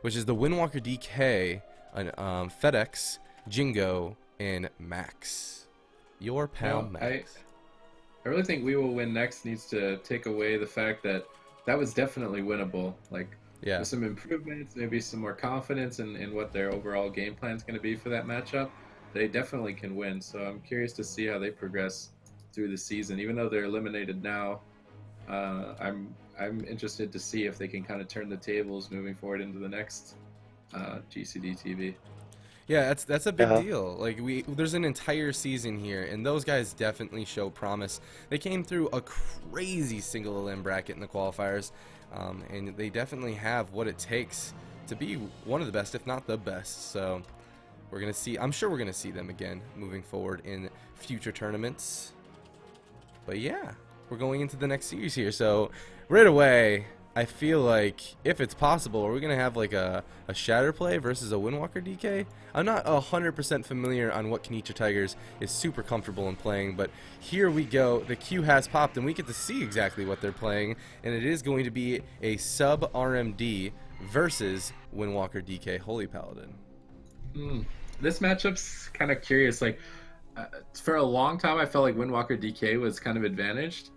which is the Windwalker DK, FedEx, Jingo, and Max. Your pal Max. I really think We Will Win Next needs to take away the fact that that was definitely winnable. Like, Yeah. with some improvements, maybe some more confidence in what their overall game plan is going to be for that matchup, they definitely can win. So I'm curious to see how they progress through the season. Even though they're eliminated now, I'm interested to see if they can kind of turn the tables moving forward into the next GCDTV. Yeah, that's a big deal. Like there's an entire season here, and those guys definitely show promise. They came through a crazy single elim bracket in the qualifiers, and they definitely have what it takes to be one of the best, if not the best. So we're gonna see. I'm sure we're gonna see them again moving forward in future tournaments. But yeah, we're going into the next series here. So right away, I feel like if it's possible, are we gonna have like a shatter play versus a Windwalker DK? I'm not 100% familiar on what Kenitra Tigers is super comfortable in playing, but here we go. The queue has popped, and we get to see exactly what they're playing, and it is going to be a sub RMD versus Windwalker DK Holy Paladin. This matchup's kind of curious. Like, for a long time, I felt like Windwalker DK was kind of advantaged.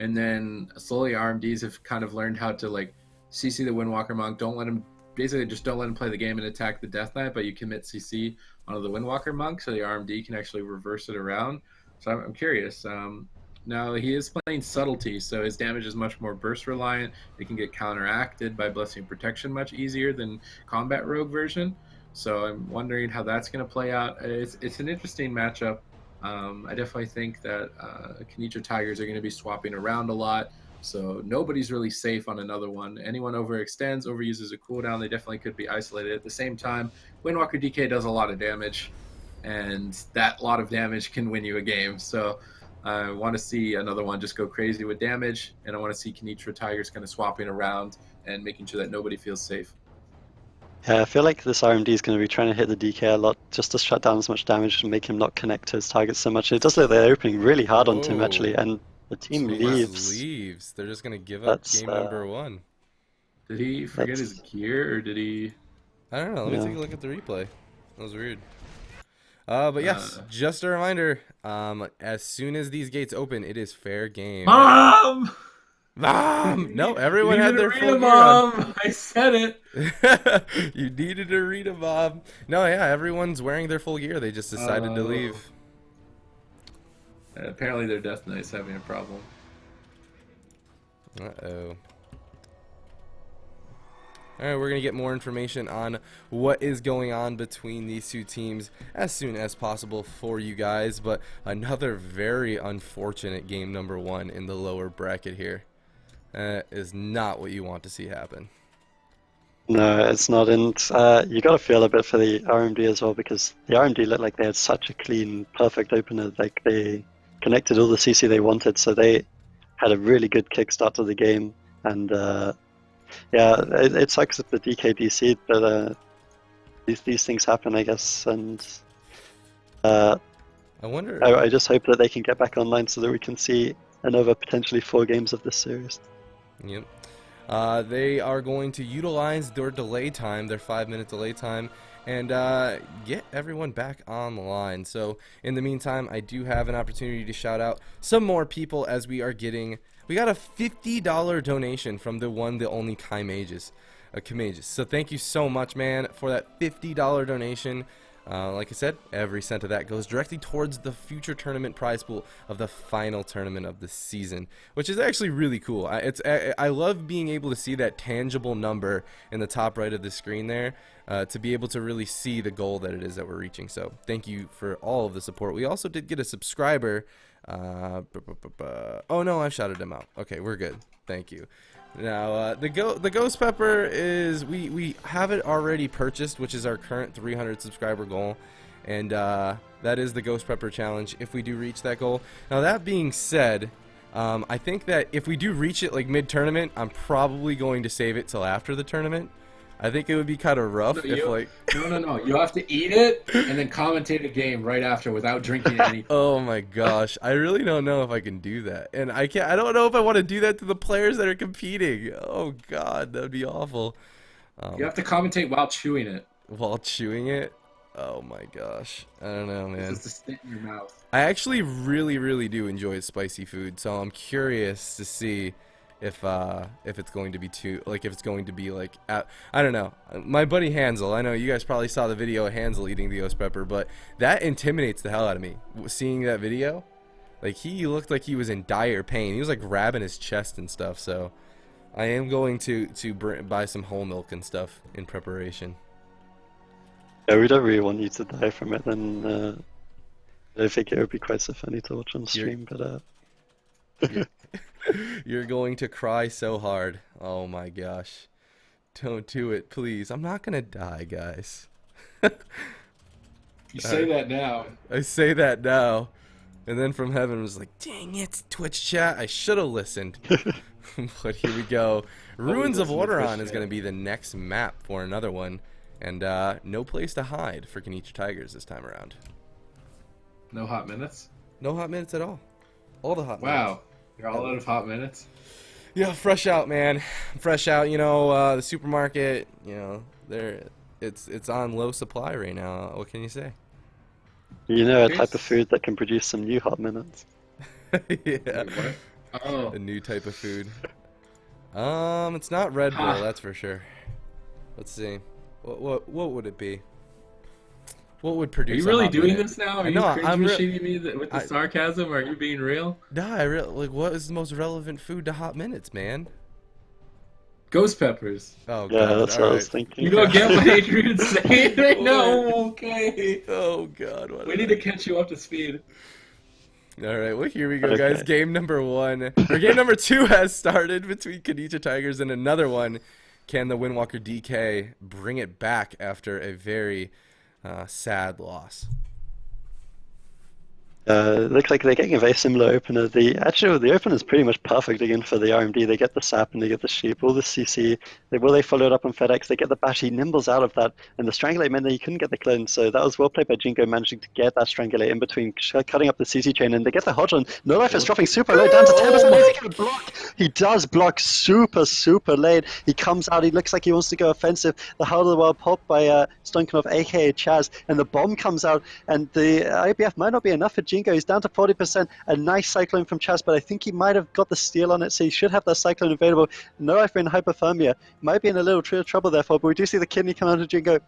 And then slowly RMDs have kind of learned how to like CC the Windwalker Monk. Don't let him, basically just don't let him play the game and attack the Death Knight, but you commit CC onto the Windwalker Monk so the RMD can actually reverse it around. So I'm curious. Now he is playing Subtlety, so his damage is much more burst reliant. It can get counteracted by Blessing Protection much easier than Combat Rogue version. So I'm wondering how that's going to play out. It's an interesting matchup. I definitely think that Kenitra Tigers are going to be swapping around a lot, so nobody's really safe on another one. Anyone overextends, overuses a cooldown, they definitely could be isolated. At the same time, Windwalker DK does a lot of damage, and that lot of damage can win you a game. So I want to see another one just go crazy with damage, and I want to see Kenitra Tigers kind of swapping around and making sure that nobody feels safe. Yeah, I feel like this RMD is going to be trying to hit the DK a lot just to shut down as much damage and make him not connect to his targets so much. It does look like they're opening really hard onto him actually, and the team leaves. They're just gonna give up game number one. Did he forget his gear, or did he? I don't know. Let me take a look at the replay. That was weird. But yes, just a reminder. As soon as these gates open, it is fair game. Mom! No, everyone had their full gear on. I said it. You needed a Rita, Mom. No, yeah, everyone's wearing their full gear. They just decided to leave. Apparently their Death Knight's having a problem. Uh-oh. Alright, we're going to get more information on what is going on between these two teams as soon as possible for you guys. But another very unfortunate game number one in the lower bracket here. Is not what you want to see happen. No, it's not, and you got to feel a bit for the RMD as well, because the RMD looked like they had such a clean, perfect opener. Like they connected all the CC they wanted, so they had a really good kickstart to the game. And yeah, it sucks if the DKDC, but these things happen, I guess. And I wonder. I just hope that they can get back online so that we can see another potentially 4 games of this series. Yep. They are going to utilize their delay time, their 5-minute delay time, and get everyone back on the line. So in the meantime, I do have an opportunity to shout out some more people as we are getting. We got a $50 donation from the one, the only Kaimages. So thank you so much, man, for that $50 donation. Like I said, every cent of that goes directly towards the future tournament prize pool of the final tournament of the season, which is actually really cool. I love being able to see that tangible number in the top right of the screen there, to be able to really see the goal that it is that we're reaching. So thank you for all of the support. We also did get a subscriber. Oh no, I've shouted him out. Okay, we're good. Thank you. Now, the Ghost Pepper is, we have it already purchased, which is our current 300 subscriber goal, and that is the Ghost Pepper challenge if we do reach that goal. Now, that being said, I think that if we do reach it like mid-tournament, I'm probably going to save it till after the tournament. I think it would be kind of rough if like... No. You have to eat it and then commentate a game right after without drinking anything. Oh my gosh. I really don't know if I can do that. And I don't know if I want to do that to the players that are competing. Oh god, that would be awful. You have to commentate while chewing it. While chewing it. Oh my gosh, I don't know, man. It's just to stay in your mouth. I actually really do enjoy spicy food, so I'm curious to see if it's going to be too, like, if it's going to be like, I don't know. My buddy Hansel, I know you guys probably saw the video of Hansel eating the ghost pepper, but that intimidates the hell out of me. Seeing that video, like, he looked like he was in dire pain. He was like grabbing his chest and stuff. So I am going to buy some whole milk and stuff in preparation. Yeah, we don't really want you to die from it, then I think it would be quite so funny to watch on stream, but You're going to cry so hard. Oh my gosh. Don't do it, please. I'm not gonna die, guys. You say that now. I say that now. And then from heaven was like, dang it, Twitch chat, I should have listened. But here we go. Ruins of Orderon is going to be the next map for another one. And no place to hide for Kenitra Tigers this time around. No hot minutes? No hot minutes at all. All the hot minutes. Wow. You're all out of hot minutes? Yeah, fresh out, man. Fresh out. You know, the supermarket, you know, it's on low supply right now. What can you say? you know a type of food that can produce some new hot minutes. Yeah. What? Oh. A new type of food. It's not Red Bull, that's for sure. Let's see. What would it be? What would produce? Are you really a hot doing minute? this now? Are No, you cringe machining me with the sarcasm? Are you being real? Nah, like, what is the most relevant food to hot minutes, man? Ghost peppers. Oh, Yeah, God, that's what I was thinking. You don't get what Adrian's saying right now? Okay. Oh, God. We need to catch you up to speed. All right, well, here we go, Okay. guys. Game number 1, or game number 2 has started between Kenitra Tigers and another one. Can the Windwalker DK bring it back after a very sad loss? Looks like they're getting a very similar opener. The opener is pretty much perfect again for the RMD. They get the sap and they get the sheep, all the CC. They follow it up on FedEx. They get the bash. He nimbles out of that, and the strangulate meant that he couldn't get the clone. So that was well played by Jingo, managing to get that strangulate in between, cutting up the CC chain, and they get the hodge on. No life is dropping super low, down to 10%. He's going to block. He does block super late. He comes out. He looks like he wants to go offensive. The Heart of the Wild pop by Stonkov, aka Chaz, and the bomb comes out, and the IBF might not be enough for Jingo. He's down to 40%. A nice cyclone from Chaz, but I think he might have got the steal on it, so he should have that cyclone available. No life in hypothermia. Might be in a little trouble therefore, but we do see the kidney come out of Jingo.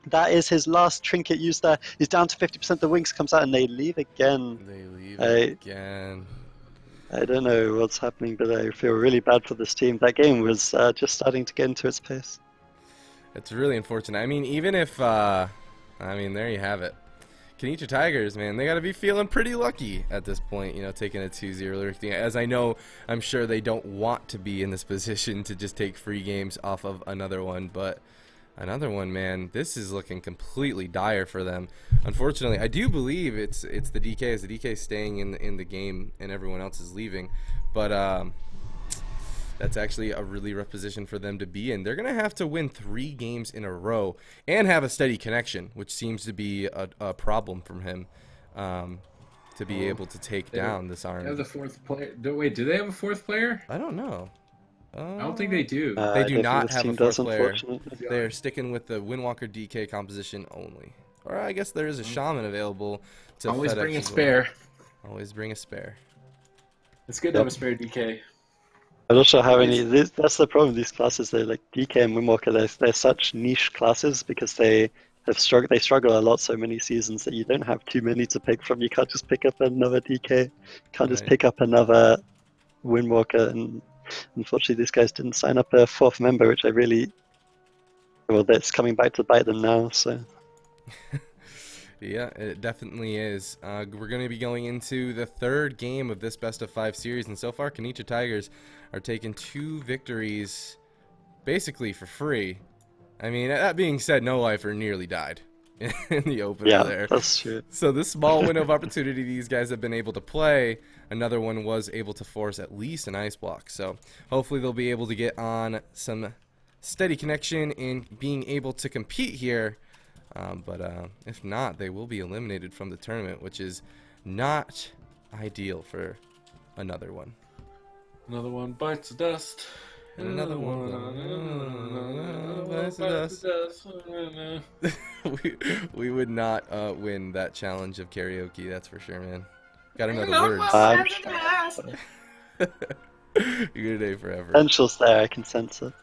That is his last trinket used there. He's down to 50%. The wings comes out and they leave again. They leave again. I don't know what's happening, but I feel really bad for this team. That game was just starting to get into its pace. It's really unfortunate. I mean, even if, I mean, there you have it. Kenitra Tigers, man, they got to be feeling pretty lucky at this point, you know, taking a 2-0. As I know, I'm sure they don't want to be in this position to just take free games off of another one, but another one, man, this is looking completely dire for them. Unfortunately, I do believe it's the DK, as the DK is staying in the game and everyone else is leaving, but that's actually a really rough position for them to be in. They're going to have to win 3 games in a row and have a steady connection, which seems to be a problem from him, to be able to take down this army. They have the 4th player. Wait, do they have a 4th player? I don't know. I don't think they do. They do not have a 4th player. Unfortunately. They're sticking with the Windwalker DK composition only. Or I guess there is a shaman available to Always FedEx bring a as well. spare. Always bring a spare. It's good to have a spare DK. I'm not sure how many. That's the problem with these classes. They're like DK and Windwalker. They're such niche classes because they struggle a lot so many seasons that you don't have too many to pick from. You can't just pick up another DK. You can't just pick up another Windwalker. And unfortunately, these guys didn't sign up a 4th member, which I really. Well, that's coming back to bite them now. So. Yeah, it definitely is. We're going to be going into the 3rd game of this best of 5 series, and so far Kenitra Tigers are taking 2 victories basically for free. I mean, that being said, No Lifer nearly died in the opener there. Yeah, that's true. So this small window of opportunity these guys have been able to play, another one was able to force at least an ice block. So hopefully they'll be able to get on some steady connection and being able to compete here. But if not, they will be eliminated from the tournament, which is not ideal for another one. Another one bites the dust. And another one. Bites the dust. we would not win that challenge of karaoke, that's for sure, man. Gotta know the words. You're gonna day forever. Potential's there, I can sense it.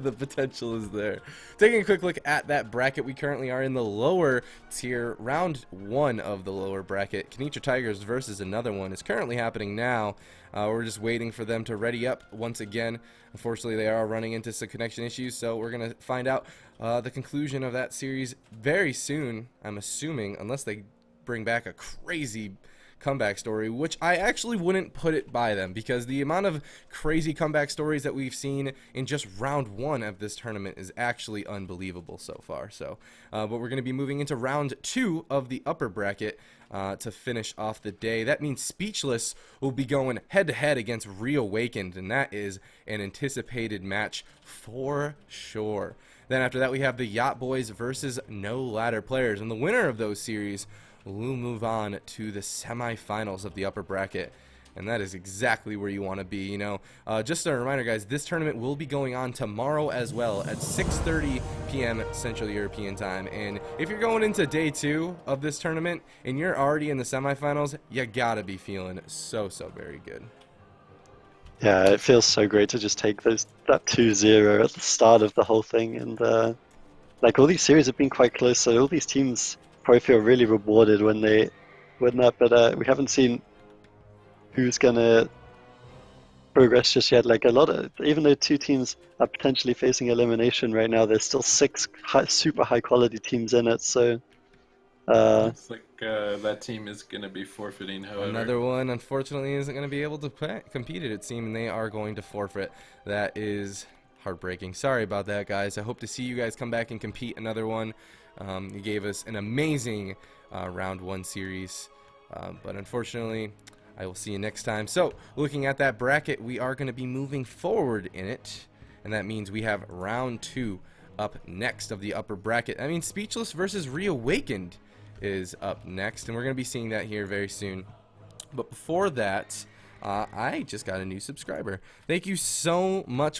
The potential is there. Taking a quick look at that bracket, we currently are in the lower tier. Round 1 of the lower bracket, Kenitra Tigers versus another one, is currently happening now. We're just waiting for them to ready up once again. Unfortunately, they are running into some connection issues, so we're going to find out the conclusion of that series very soon, I'm assuming, unless they bring back a crazy comeback story, which I actually wouldn't put it by them, because the amount of crazy comeback stories that we've seen in just round 1 of this tournament is actually unbelievable so far. So but we're going to be moving into round 2 of the upper bracket to finish off the day. That means Speechless will be going head to head against Reawakened, and that is an anticipated match for sure. Then after that, we have the Yacht Boys versus No Ladder Players, and the winner of those series will move on to the semifinals of the upper bracket, and that is exactly where you want to be. You know, just a reminder, guys, this tournament will be going on tomorrow as well at 6:30 p.m. Central European time, and if you're going into day 2 of this tournament and you're already in the semifinals, you gotta be feeling so very good. Yeah, it feels so great to just take that 2-0 at the start of the whole thing, and like all these series have been quite close, so all these teams probably feel really rewarded when they win that, but we haven't seen who's gonna progress just yet. Like a lot of, even though 2 teams are potentially facing elimination right now, there's still 6 super high quality teams in it, so Looks like that team is going to be forfeiting, however. Another one, unfortunately, isn't going to be able to compete, it seems, and they are going to forfeit. That is heartbreaking. Sorry about that, guys. I hope to see you guys come back and compete another one. You gave us an amazing round 1 series, but unfortunately, I will see you next time. So, looking at that bracket, we are going to be moving forward in it, and that means we have round 2 up next of the upper bracket. I mean, Speechless versus Reawakened is up next, and we're going to be seeing that here very soon. But before that, I just got a new subscriber. Thank you so much